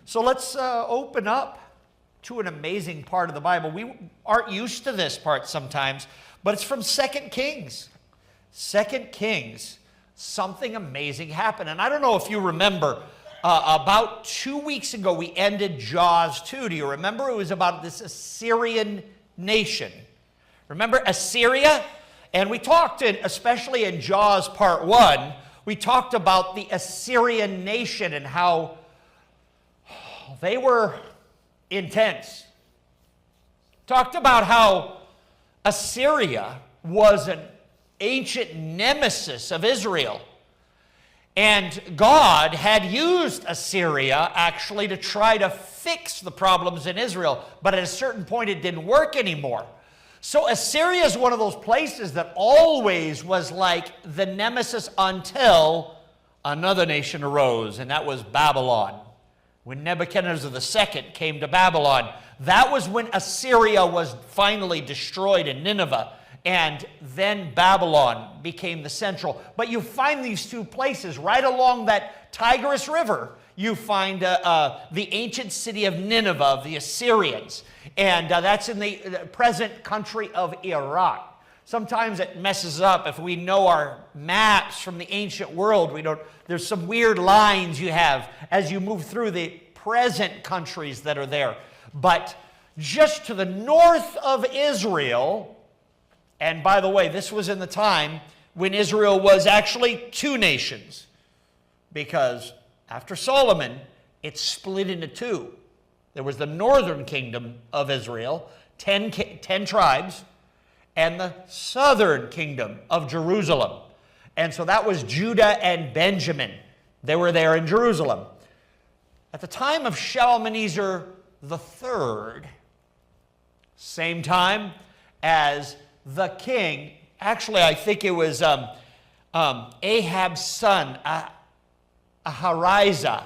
So let's open up to an amazing part of the Bible. We aren't used to this part sometimes, but it's from 2 Kings. 2 Kings, something amazing happened. And I don't know if you remember, about 2 weeks ago we ended Jaws 2. Do you remember? It was about this Assyrian nation. Remember Assyria? And we talked, especially in Jaws part 1, we talked about the Assyrian nation and how they were intense. Talked about how Assyria was an ancient nemesis of Israel. And God had used Assyria actually to try to fix the problems in Israel. But at a certain point it didn't work anymore. So Assyria is one of those places that always was like the nemesis until another nation arose, and that was Babylon. When Nebuchadnezzar II came to Babylon, that was when Assyria was finally destroyed in Nineveh, and then Babylon became the central. But you find these two places right along that Tigris River. You find the ancient city of Nineveh, of the Assyrians, and that's in the present country of Iraq. Sometimes it messes up if we know our maps from the ancient world. There's some weird lines you have as you move through the present countries that are there. But just to the north of Israel, and by the way, this was in the time when Israel was actually two nations, because after Solomon, it split into two. There was the northern kingdom of Israel, 10 tribes, and the southern kingdom of Jerusalem. And so that was Judah and Benjamin. They were there in Jerusalem. At the time of Shalmaneser III, same time as the king, actually I think it was Ahab's son, Ahariza,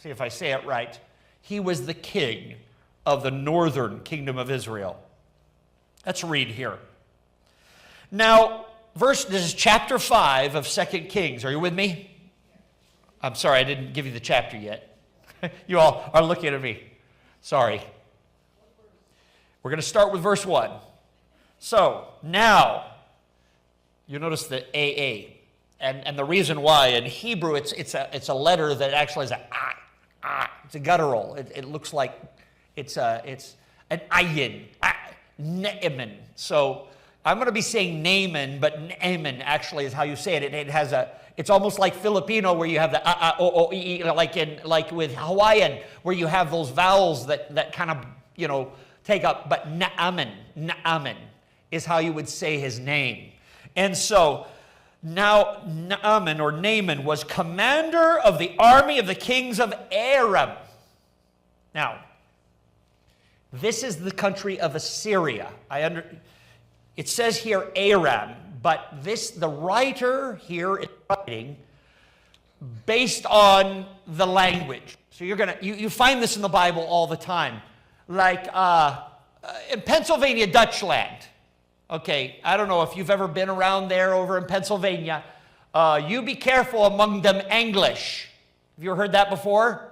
see if I say it right, he was the king of the northern kingdom of Israel. Let's read here. Now, this is chapter 5 of 2 Kings. Are you with me? I'm sorry, I didn't give you the chapter yet. You all are looking at me. Sorry. We're going to start with verse 1. So, now, you notice the AA. And the reason why, in Hebrew, it's a letter that actually is it's a guttural. It looks like it's an ayin, Naaman. So I'm going to be saying Naaman, but Naaman actually is how you say it. It's almost like Filipino where you have the o, e, like with Hawaiian where you have those vowels that kind of take up. But Naaman is how you would say his name. And so now Naaman was commander of the army of the kings of Aram. Now, this is the country of Assyria. It says here Aram, but the writer here is writing based on the language. So you find this in the Bible all the time. Like in Pennsylvania, Dutchland. Okay, I don't know if you've ever been around there over in Pennsylvania. You be careful among them English. Have you ever heard that before?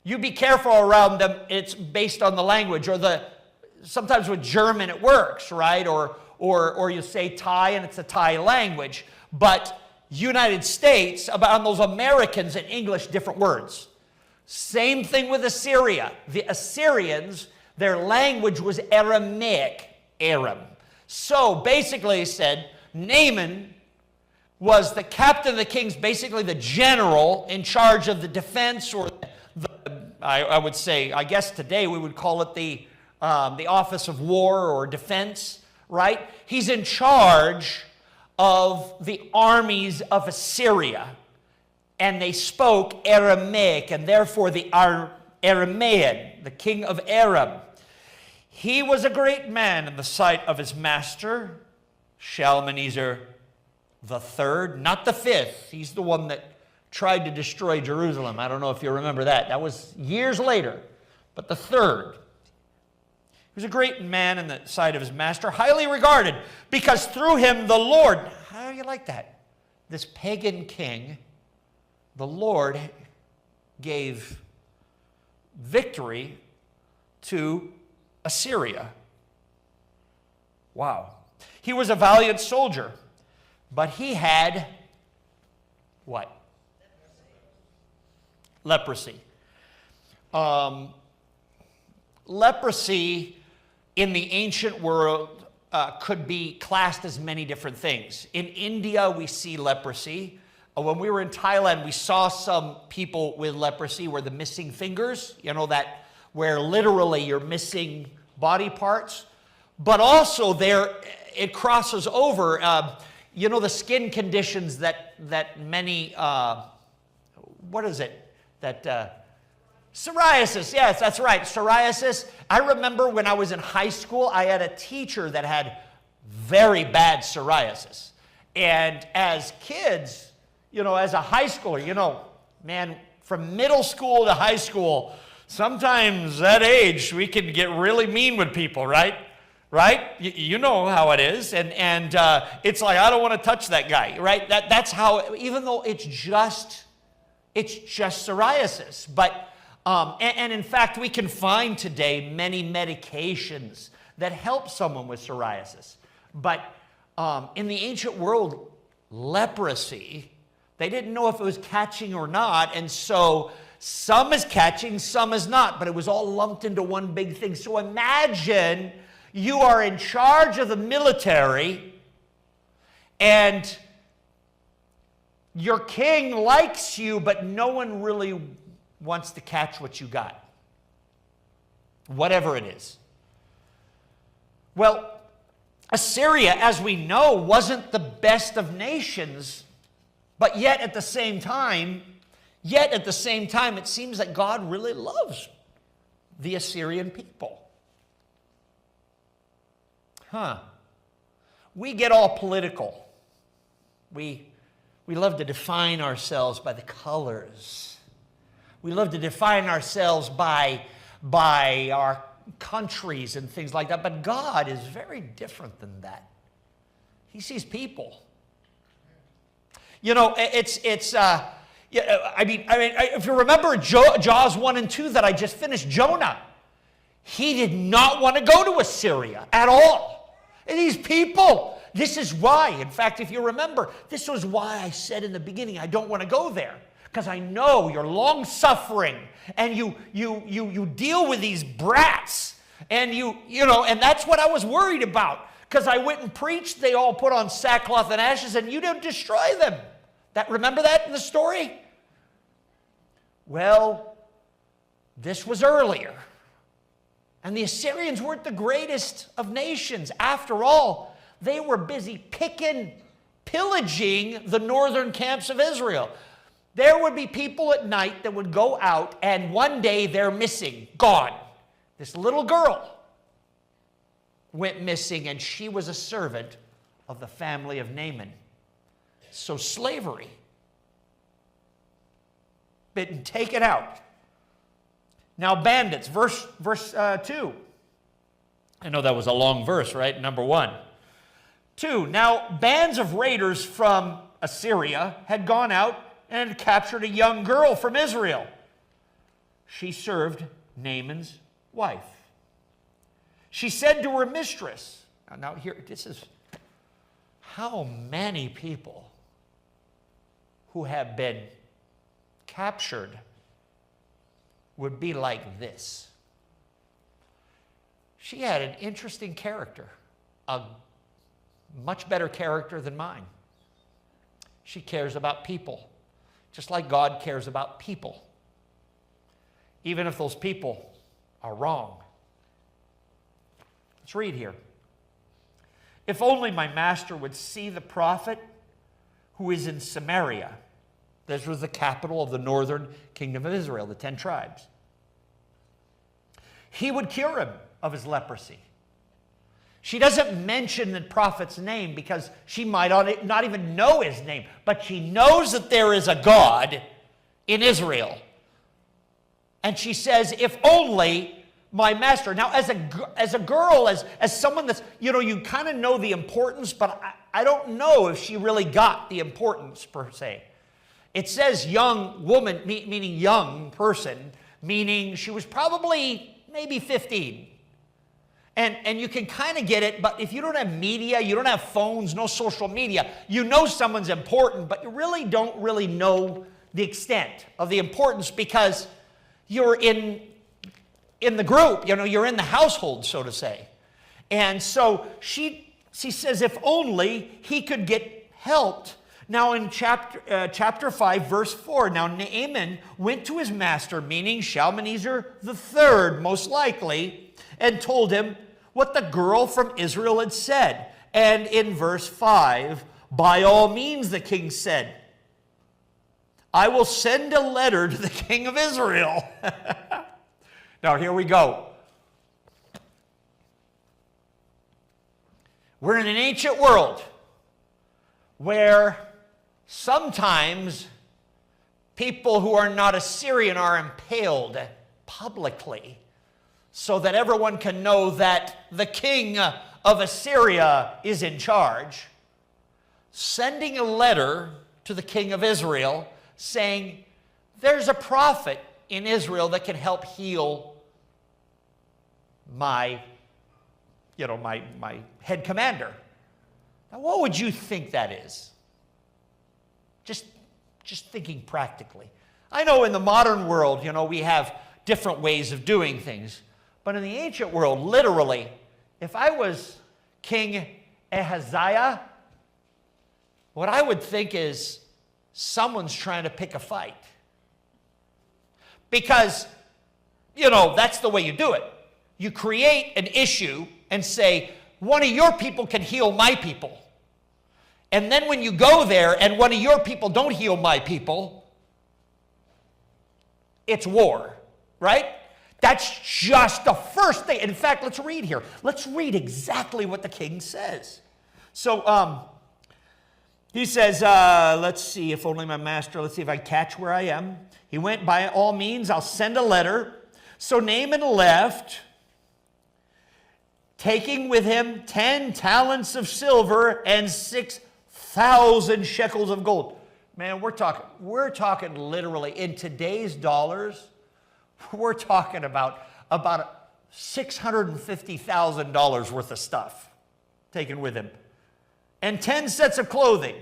You be careful around them. It's based on the language, or sometimes with German it works, right? Or you say Thai and it's a Thai language. But United States, about those Americans in English, different words. Same thing with Assyria. The Assyrians, their language was Aramaic, Aram. So basically, he said, Naaman was the captain of the kings, basically the general in charge of the defense, or I would say, I guess today we would call it the office of war or defense, right? He's in charge of the armies of Assyria, and they spoke Aramaic, and therefore the Aramaean, the king of Aram. He was a great man in the sight of his master, Shalmaneser III, not the fifth. He's the one that tried to destroy Jerusalem. I don't know if you remember that. That was years later. But the third. He was a great man in the sight of his master, highly regarded, because through him the Lord, how do you like that? This pagan king, the Lord gave victory to Assyria. Wow. He was a valiant soldier, but he had what? Leprosy. Leprosy in the ancient world could be classed as many different things. In India, we see leprosy. When we were in Thailand, we saw some people with leprosy where the missing fingers, you know, that where literally you're missing body parts. But also there, it crosses over, you know, the skin conditions that many, what is it? Psoriasis, yes, that's right, psoriasis. I remember when I was in high school, I had a teacher that had very bad psoriasis. And as kids, you know, as a high schooler, you know, man, from middle school to high school, sometimes that age, we can get really mean with people, right? Right? You know how it is. And it's like, I don't want to touch that guy, right? That's how, even though it's just psoriasis. But, and in fact, we can find today many medications that help someone with psoriasis. But in the ancient world, leprosy, they didn't know if it was catching or not. And so some is catching, some is not. But it was all lumped into one big thing. So imagine you are in charge of the military and your king likes you, but no one really wants to catch what you got. Whatever it is. Well, Assyria, as we know, wasn't the best of nations, but yet at the same time, it seems that God really loves the Assyrian people. We get all political. We love to define ourselves by the colors. We love to define ourselves by our countries and things like that. But God is very different than that. He sees people. You know, if you remember Jaws 1 and 2 that I just finished, Jonah, he did not want to go to Assyria at all. And these people, this is why. In fact, if you remember, this was why I said in the beginning, I don't want to go there. Because I know you're long-suffering, and you deal with these brats, and you know, and that's what I was worried about. Because I went and preached, they all put on sackcloth and ashes, and you didn't destroy them. Remember that in the story? Well, this was earlier. And the Assyrians weren't the greatest of nations. After all, they were busy pillaging the northern camps of Israel. There would be people at night that would go out, and one day they're missing, gone. This little girl went missing, and she was a servant of the family of Naaman. So slavery, been taken out. Now bandits, verse 2. I know that was a long verse, right? Number 1. 2, now bands of raiders from Assyria had gone out and had captured a young girl from Israel. She served Naaman's wife. She said to her mistress, now here, this is how many people who have been captured would be like this. She had an interesting character, a much better character than mine. She cares about people, just like God cares about people, even if those people are wrong. Let's read here. If only my master would see the prophet who is in Samaria. This was the capital of the northern kingdom of Israel, the 10 tribes. He would cure him of his leprosy. She doesn't mention the prophet's name because she might not even know his name, but she knows that there is a God in Israel. And she says, if only my master. Now, as a girl, as someone that's, you know, you kind of know the importance, but I don't know if she really got the importance per se. It says young woman, meaning young person, meaning she was probably maybe 15. And you can kind of get it, but if you don't have media, you don't have phones, no social media, you know someone's important, but you really don't really know the extent of the importance because you're in the group, you're in the household, so to say. And so she says, if only he could get helped. Now in chapter 5, verse 4, now Naaman went to his master, meaning Shalmaneser III, most likely, and told him what the girl from Israel had said. And in verse 5, by all means, the king said, I will send a letter to the king of Israel. Now, here we go. We're in an ancient world where sometimes people who are not Assyrian are impaled publicly so that everyone can know that the king of Assyria is in charge. Sending a letter to the king of Israel saying, there's a prophet in Israel that can help heal my head commander. Now, what would you think that is? Just thinking practically. I know in the modern world, we have different ways of doing things. But in the ancient world, literally, if I was King Ahaziah, what I would think is someone's trying to pick a fight. Because, that's the way you do it. You create an issue and say, one of your people can heal my people. And then when you go there and one of your people don't heal my people, it's war, right? That's just the first thing. In fact, let's read here. Let's read exactly what the king says. So he says, let's see, if only my master, let's see if I catch where I am. He went, by all means, I'll send a letter. So Naaman left, taking with him 10 talents of silver and 6,000 shekels of gold. Man, we're talking literally in today's dollars. We're talking about $650,000 worth of stuff taken with him. And 10 sets of clothing.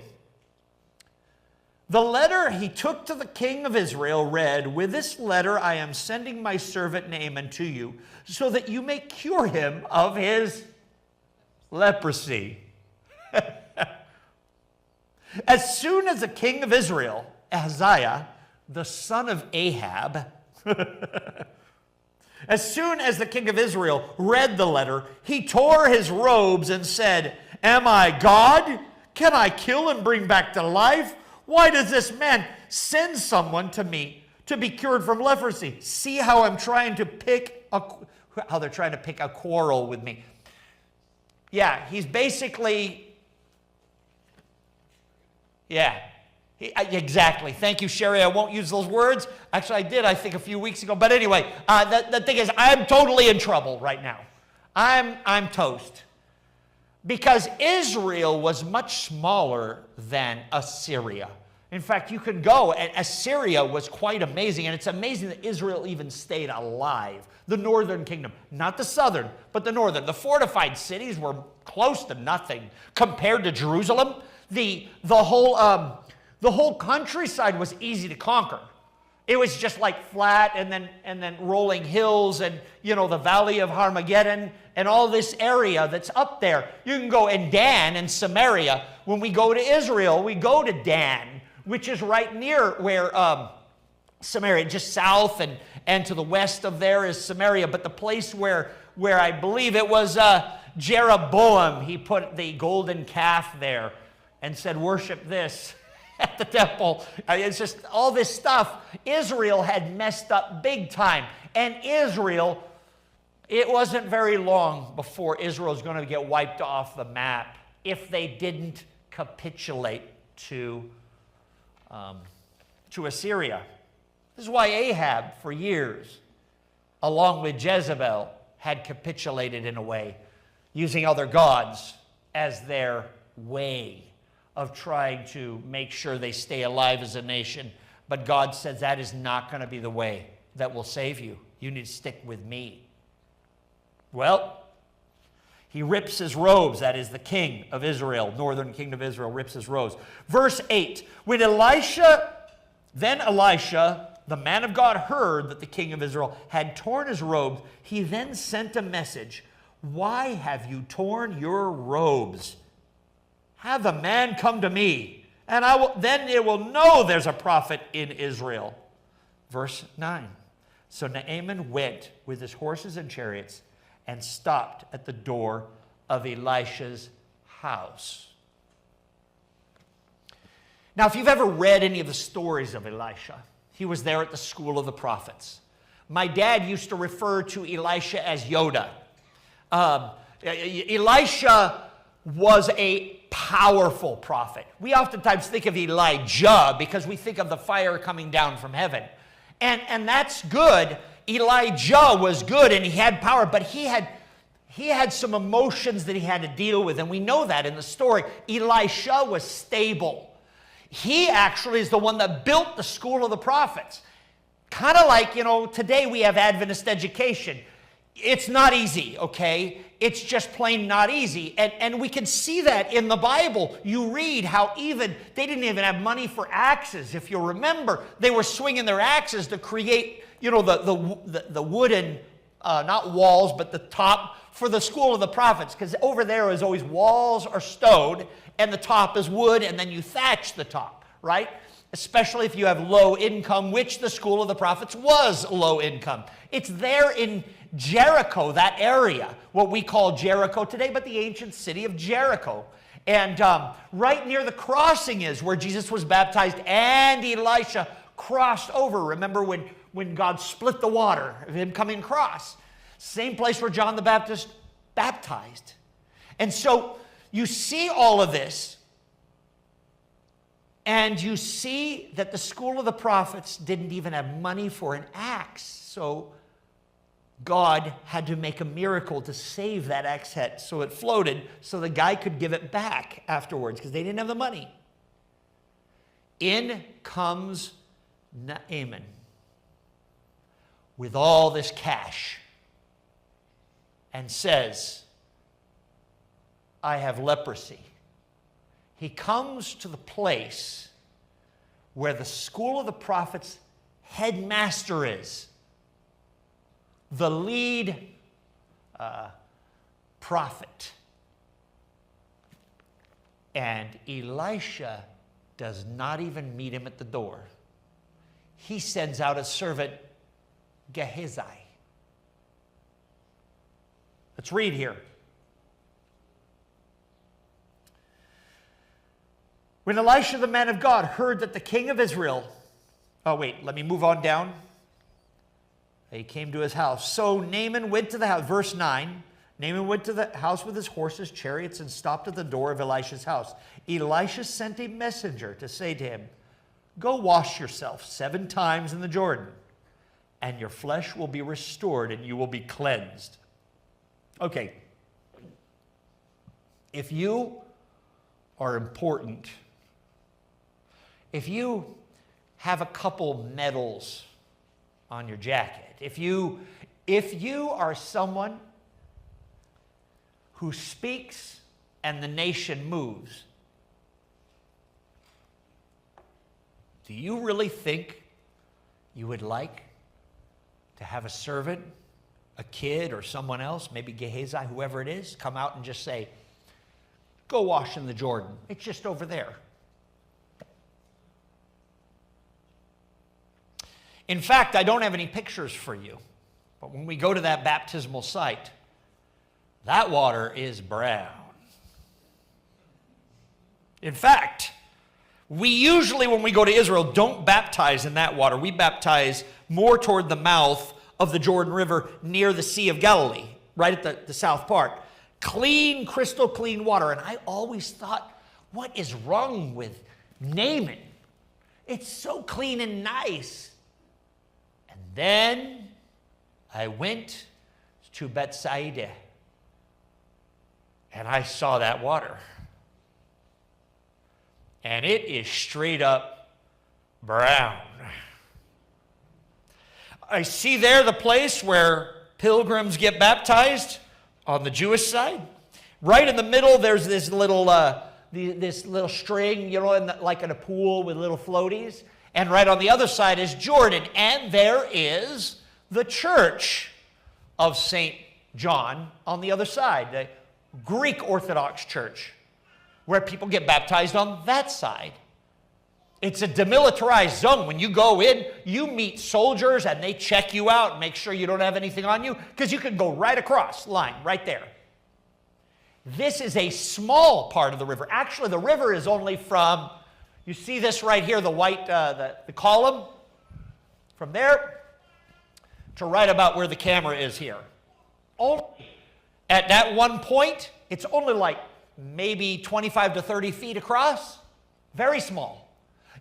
The letter he took to the king of Israel read, with this letter I am sending my servant Naaman to you, so that you may cure him of his leprosy. As soon as the king of Israel, Ahaziah, the son of Ahab, as soon as the king of Israel read the letter, he tore his robes and said, am I God? Can I kill and bring back to life? Why does this man send someone to me to be cured from leprosy? See how they're trying to pick a quarrel with me. Yeah, he's basically, exactly. Thank you, Sherry. I won't use those words. Actually, I did, I think, a few weeks ago. But anyway, the thing is, I'm totally in trouble right now. I'm toast. Because Israel was much smaller than Assyria. In fact, you could go, and Assyria was quite amazing, and it's amazing that Israel even stayed alive. The northern kingdom, not the southern, but the northern. The fortified cities were close to nothing compared to Jerusalem. The whole countryside was easy to conquer. It was just like flat and then rolling hills and, the valley of Armageddon and all this area that's up there. You can go in Dan and Samaria. When we go to Israel, we go to Dan, which is right near where Samaria, just south and to the west of there is Samaria. But the place where I believe it was Jeroboam, he put the golden calf there and said, worship this at the temple. It's just all this stuff. Israel had messed up big time. And Israel, it wasn't very long before Israel was going to get wiped off the map if they didn't capitulate to Assyria. This is why Ahab, for years, along with Jezebel, had capitulated in a way, using other gods as their way of trying to make sure they stay alive as a nation. But God says that is not going to be the way. that will save you. You need to stick with me. Well, he rips his robes. That is the king of Israel, northern kingdom of Israel, rips his robes. Verse 8, when Elisha, the man of God, heard that the king of Israel had torn his robes, he then sent a message. Why have you torn your robes? Have the man come to me, and then it will know there's a prophet in Israel. Verse 9, so Naaman went with his horses and chariots and stopped at the door of Elisha's house. Now, if you've ever read any of the stories of Elisha, he was there at the school of the prophets. My dad used to refer to Elisha as Yoda. Elisha was a powerful prophet. We oftentimes think of Elijah because we think of the fire coming down from heaven. And that's good. Elijah was good and he had power, but he had some emotions that he had to deal with, and we know that in the story. Elisha was stable. He actually is the one that built the school of the prophets. Kind of like, today we have Adventist education. It's not easy, okay? It's just plain not easy. And we can see that in the Bible. You read how they didn't even have money for axes. If you remember, they were swinging their axes to create, the wooden, not walls, but the top for the school of the prophets. Because over there is always walls are stone, and the top is wood, and then you thatch the top, right? Especially if you have low income, which the school of the prophets was low income. It's there in Jericho, that area, what we call Jericho today, but the ancient city of Jericho. And right near the crossing is where Jesus was baptized and Elisha crossed over. Remember when God split the water of him coming across? Same place where John the Baptist baptized. And so you see all of this, and you see that the school of the prophets didn't even have money for an axe. So God had to make a miracle to save that axe head so it floated, so the guy could give it back afterwards because they didn't have the money. In comes Naaman with all this cash and says, I have leprosy. He comes to the place where the school of the prophets headmaster is, the lead prophet. And Elisha does not even meet him at the door. He sends out a servant, Gehazi. Let's read here. When Elisha, the man of God, heard that the king of Israel... Oh, wait, let me move on down. He came to his house. So Naaman went to the house. Verse 9. Naaman went to the house with his horses, chariots, and stopped at the door of Elisha's house. Elisha sent a messenger to say to him, go wash yourself 7 times in the Jordan, and your flesh will be restored, and you will be cleansed. Okay. If you are important, if you have a couple medals on your jacket, if you are someone who speaks and the nation moves, do you really think you would like to have a servant, a kid, or someone else, maybe Gehazi, whoever it is, come out and just say, go wash in the Jordan. It's just over there. In fact, I don't have any pictures for you, but when we go to that baptismal site, that water is brown. In fact, we usually, when we go to Israel, don't baptize in that water. We baptize more toward the mouth of the Jordan River near the Sea of Galilee, right at the south part. Clean, crystal clean water. And I always thought, what is wrong with Naaman? It's so clean and nice. And then I went to Bethsaida, and I saw that water. And it is straight up brown. I see there the place where pilgrims get baptized on the Jewish side. Right in the middle, there's this little string, you know, like in a pool with little floaties. And right on the other side is Jordan. And there is the church of St. John on the other side, the Greek Orthodox Church, where people get baptized on that side. It's a demilitarized zone. When you go in, you meet soldiers and they check you out and make sure you don't have anything on you, because you can go right across line, right there. This is a small part of the river. Actually, the river is only from, you see this right here, the white, the column, from there to right about where the camera is here. Only at that one point, it's only like maybe 25 to 30 feet across. Very small.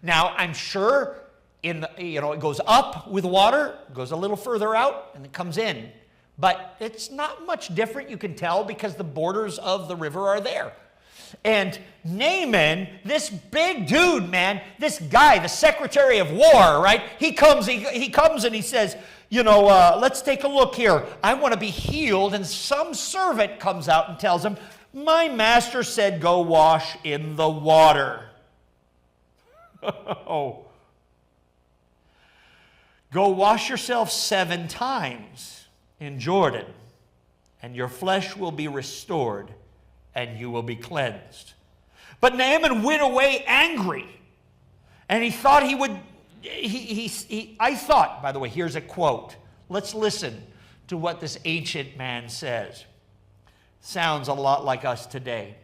Now, I'm sure it goes up with water, goes a little further out, and it comes in. But it's not much different, you can tell, because the borders of the river are there. And Naaman, this big dude, man, this guy, the Secretary of War, right? He comes and he says, let's take a look here. I want to be healed. And some servant comes out and tells him, my master said go wash in the water. Oh. Go wash yourself 7 times in Jordan, and your flesh will be restored, and you will be cleansed. But Naaman went away angry, and he thought he would, I thought, by the way, here's a quote. Let's listen to what this ancient man says. Sounds a lot like us today.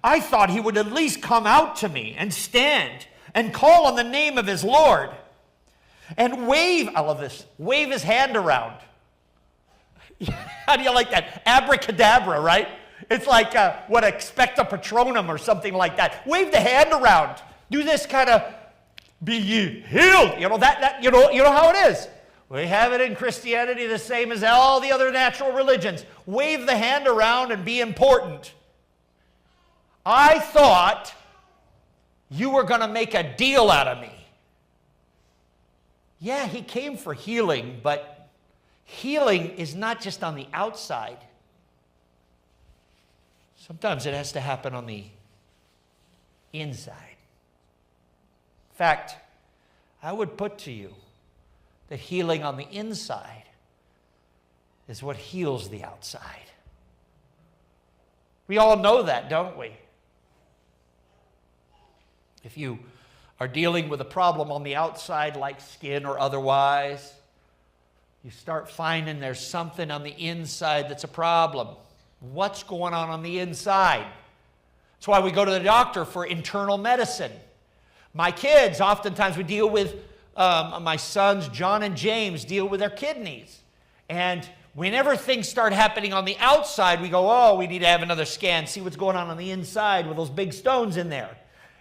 I thought he would at least come out to me and stand and call on the name of his Lord and wave, I love this, wave his hand around. How do you like that? Abracadabra, right? It's like what, expecto patronum or something like that. Wave the hand around. Do this kind of, be ye healed. You know how it is. We have it in Christianity the same as all the other natural religions. Wave the hand around and be important. I thought you were going to make a deal out of me. Yeah, he came for healing, but healing is not just on the outside. Sometimes it has to happen on the inside. In fact, I would put to you that healing on the inside is what heals the outside. We all know that, don't we? If you are dealing with a problem on the outside, like skin or otherwise, you start finding there's something on the inside that's a problem. What's going on the inside? That's why we go to the doctor for internal medicine. My kids, oftentimes we deal with, my sons, John and James, deal with their kidneys. And whenever things start happening on the outside, we go, oh, we need to have another scan, see what's going on the inside with those big stones in there.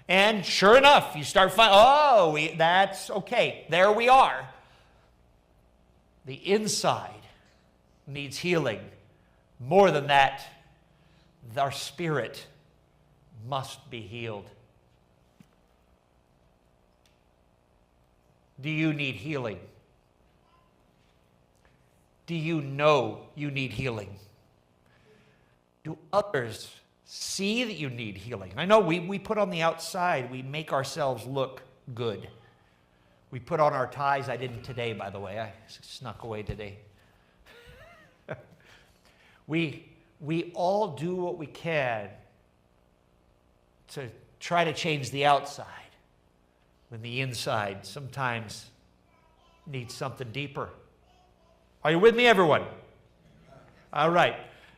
And sure enough, you start finding, that's okay. There we are. The inside needs healing. More than that, our spirit must be healed. Do you need healing? Do you know you need healing? Do others see that you need healing? I know we put on the outside, we make ourselves look good. We put on our ties. I didn't today, by the way. I snuck away today. We all do what we can to try to change the outside, when the inside sometimes needs something deeper. Are you with me, everyone? All right.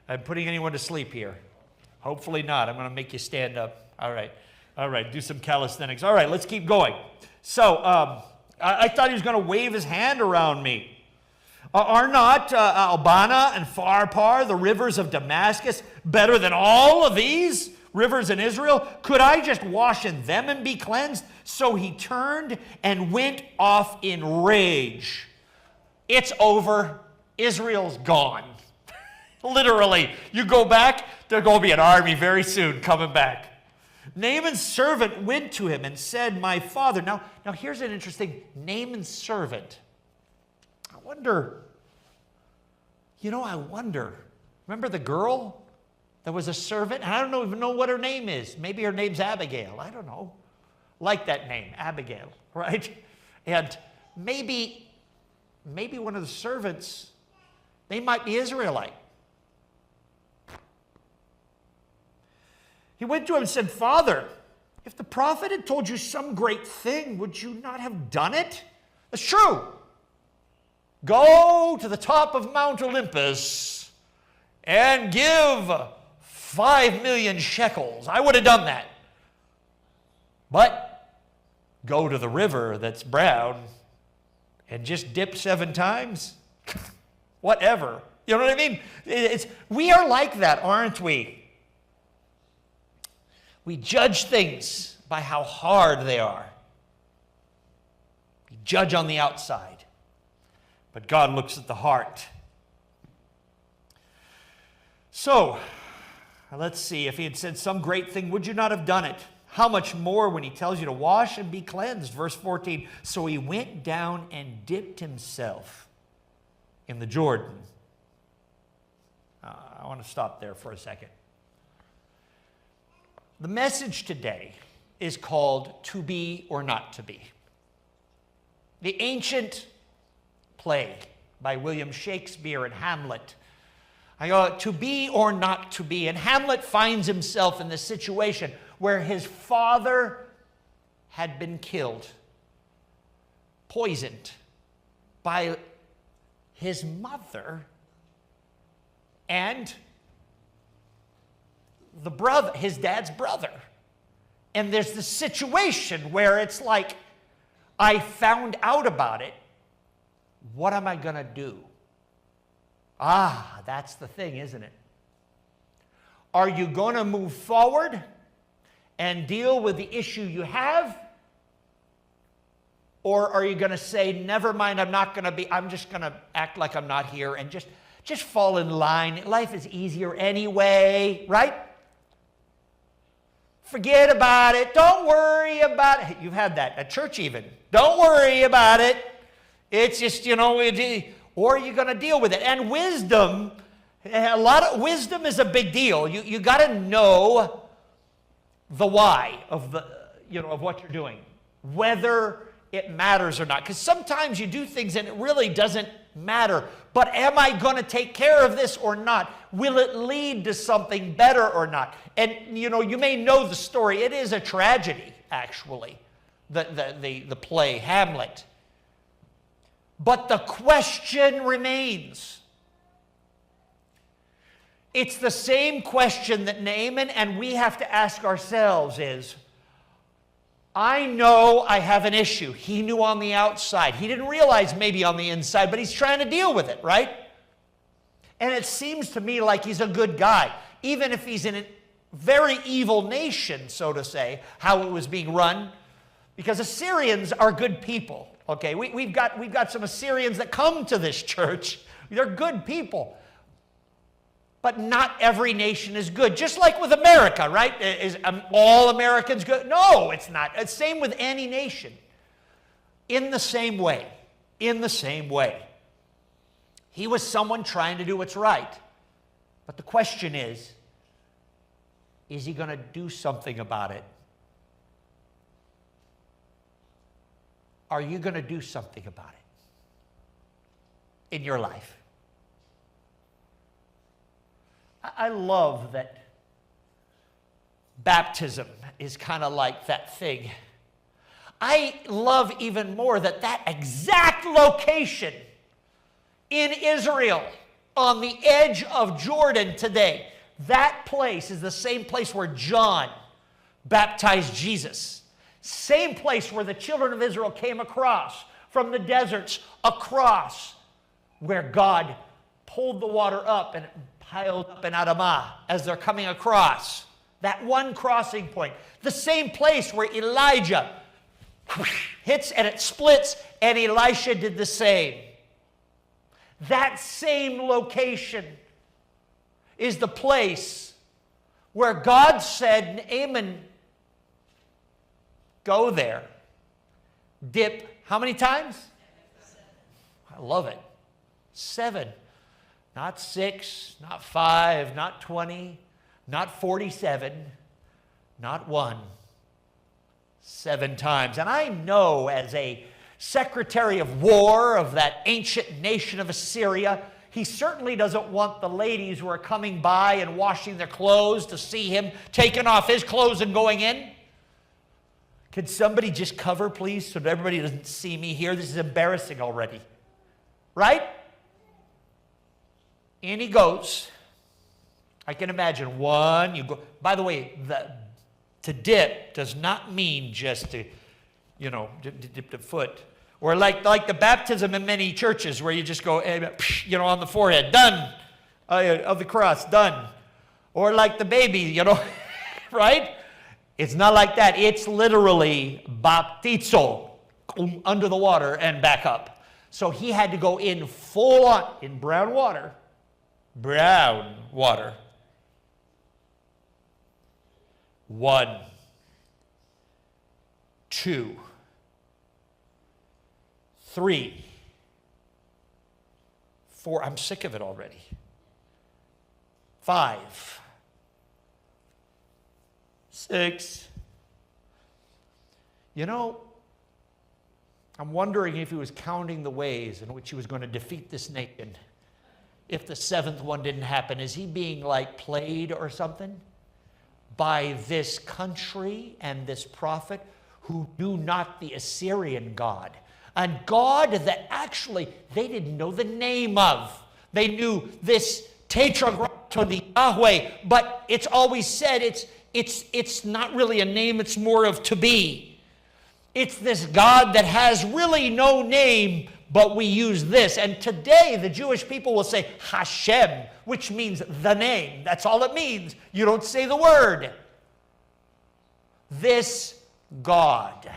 I'm putting anyone to sleep here. Hopefully not. I'm going to make you stand up. All right. All right. Do some calisthenics. All right. Let's keep going. So I thought he was going to wave his hand around me. Are not Abana and Pharpar, the rivers of Damascus, better than all of these rivers in Israel? Could I just wash in them and be cleansed? So he turned and went off in rage. It's over. Israel's gone. Literally. You go back, there's going to be an army very soon coming back. Naaman's servant went to him and said, my father. Now here's an interesting, Naaman's servant. wonder, I wonder. Remember the girl that was a servant? I don't even know what her name is. Maybe her name's Abigail. I don't know. Like that name, Abigail, right? And maybe one of the servants, they might be Israelite. He went to him and said, Father, if the prophet had told you some great thing, would you not have done it? It's true. Go to the top of Mount Olympus and give 5 million shekels. I would have done that. But go to the river that's brown and just dip 7 times. Whatever. You know what I mean? We are like that, aren't we? We judge things by how hard they are. We judge on the outside. But God looks at the heart. So, let's see. If he had said some great thing, would you not have done it? How much more when he tells you to wash and be cleansed? Verse 14. So he went down and dipped himself in the Jordan. I want to stop there for a second. The message today is called To Be or Not to Be. The ancient play by William Shakespeare and Hamlet. I go, to be or not to be. And Hamlet finds himself in the situation where his father had been killed, poisoned by his mother and his dad's brother. And there's this situation where it's like, I found out about it. What am I going to do? That's the thing, isn't it? Are you going to move forward and deal with the issue you have? Or are you going to say, never mind, I'm just going to act like I'm not here and just fall in line. Life is easier anyway, right? Forget about it. Don't worry about it. You've had that at church even. Don't worry about it. It's just, or you're going to deal with it. And wisdom, wisdom is a big deal. You got to know the why of what you're doing, whether it matters or not. Because sometimes you do things and it really doesn't matter. But am I going to take care of this or not? Will it lead to something better or not? And you may know the story. It is a tragedy, actually, the play Hamlet. But the question remains. It's the same question that Naaman and we have to ask ourselves is, I know I have an issue. He knew on the outside. He didn't realize maybe on the inside, but he's trying to deal with it, right? And it seems to me like he's a good guy, even if he's in a very evil nation, so to say, how it was being run, because Assyrians are good people. Okay, we've got some Assyrians that come to this church. They're good people. But not every nation is good. Just like with America, right? Is all Americans good? No, it's not. It's same with any nation. In the same way. He was someone trying to do what's right. But the question is he going to do something about it? Are you going to do something about it in your life? I love that baptism is kind of like that thing. I love even more that exact location in Israel on the edge of Jordan today, that place is the same place where John baptized Jesus. Same place where the children of Israel came across from the deserts, across where God pulled the water up and it piled up in Adamah as they're coming across. That one crossing point. The same place where Elijah hits and it splits, and Elisha did the same. That same location is the place where God said, Naaman, go there. Dip how many times? I love it. 7. Not 6, not 5, not 20, not 47, not 1. 7 times. And I know as a secretary of war of that ancient nation of Assyria, he certainly doesn't want the ladies who are coming by and washing their clothes to see him taking off his clothes and going in. Could somebody just cover, please, so that everybody doesn't see me here? This is embarrassing already. Right? In he goes. I can imagine 1, you go. By the way, to dip does not mean just to, dip the foot. Or like the baptism in many churches where you just go, on the forehead, done, of the cross, done. Or like the baby, right? It's not like that. It's literally baptizo, under the water and back up. So he had to go in full on, in brown water. Brown water. 1, 2, 3, 4. I'm sick of it already. 5, 6. I'm wondering if he was counting the ways in which he was going to defeat this nation. If the 7th one didn't happen, is he being played or something by this country and this prophet who knew not the Assyrian God? And God that actually they didn't know the name of. They knew this Tetragrammaton, the Yahweh, but it's always said it's not really a name, it's more of to be. It's this God that has really no name, but we use this. And today the Jewish people will say Hashem, which means the name. That's all it means. You don't say the word. This God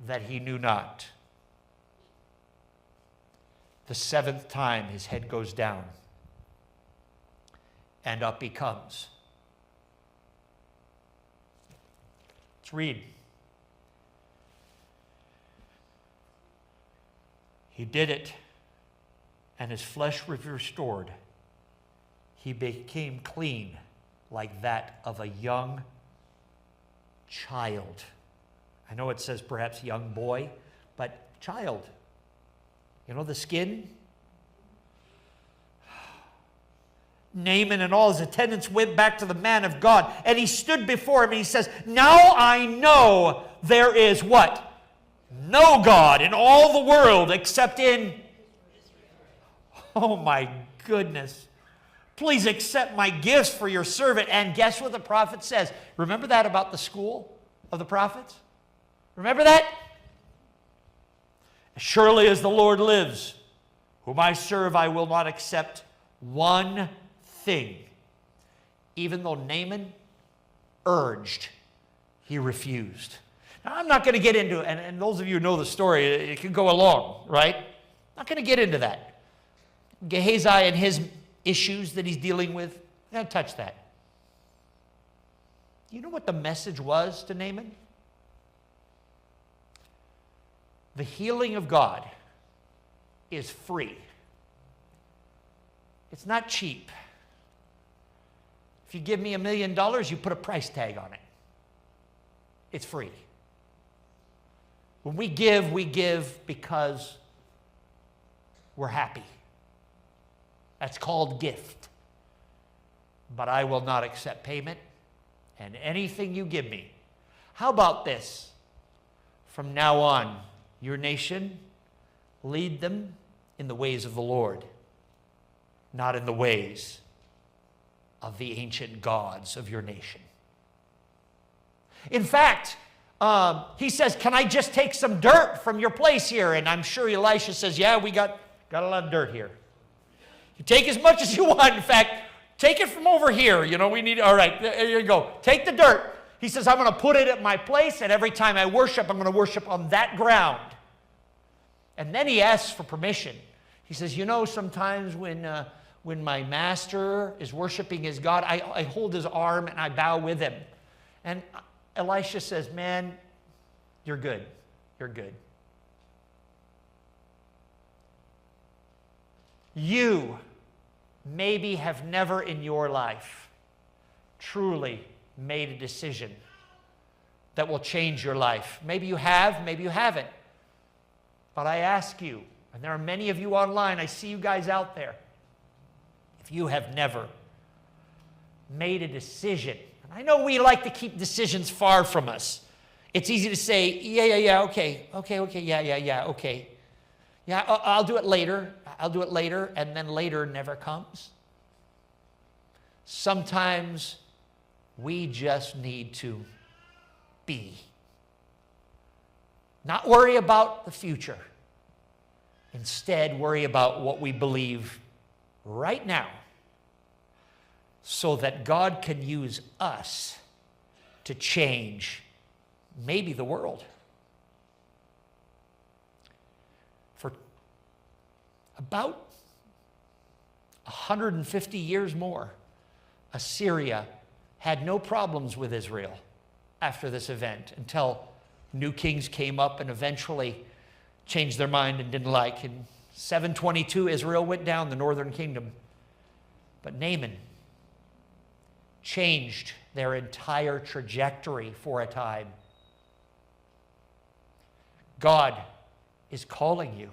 that he knew not. The 7th time his head goes down and up he comes. Let's read. He did it, and his flesh was restored. He became clean like that of a young child. I know it says perhaps young boy, but child. The skin. Naaman and all his attendants went back to the man of God, and he stood before him, and he says, now I know there is what? No God in all the world except in... Oh my goodness. Please accept my gifts for your servant. And guess what the prophet says? Remember that about the school of the prophets? Remember that? As surely as the Lord lives, whom I serve, I will not accept one thing. Even though Naaman urged, he refused. Now, I'm not going to get into it, and those of you who know the story, it can go along, right? I'm not going to get into that. Gehazi and his issues that he's dealing with, I'm going to touch that. You know what the message was to Naaman? The healing of God is free. It's not cheap. If you give me $1 million, you put a price tag on it. It's free. When we give because we're happy. That's called gift. But I will not accept payment and anything you give me. How about this? From now on, your nation, lead them in the ways of the Lord, not in the ways of the ancient gods of your nation. In fact, he says, can I just take some dirt from your place here? And I'm sure Elisha says, yeah, we got a lot of dirt here. You take as much as you want. In fact, take it from over here. We need, all right, there you go. Take the dirt. He says, I'm going to put it at my place, and every time I worship, I'm going to worship on that ground. And then he asks for permission. He says, sometimes when my master is worshiping his God, I hold his arm and I bow with him. And Elisha says, man, you're good. You're good. You maybe have never in your life truly made a decision that will change your life. Maybe you have, maybe you haven't. But I ask you, and there are many of you online, I see you guys out there, if you have never made a decision, and I know we like to keep decisions far from us. It's easy to say, yeah, okay, yeah, okay. Yeah, I'll do it later, and then later never comes. Sometimes we just need to be. Not worry about the future. Instead, worry about what we believe right now so that God can use us to change maybe the world. For about 150 years more, Assyria had no problems with Israel after this event until new kings came up and eventually changed their mind and didn't like. In 722, Israel went down, the northern kingdom. But Naaman changed their entire trajectory for a time. God is calling you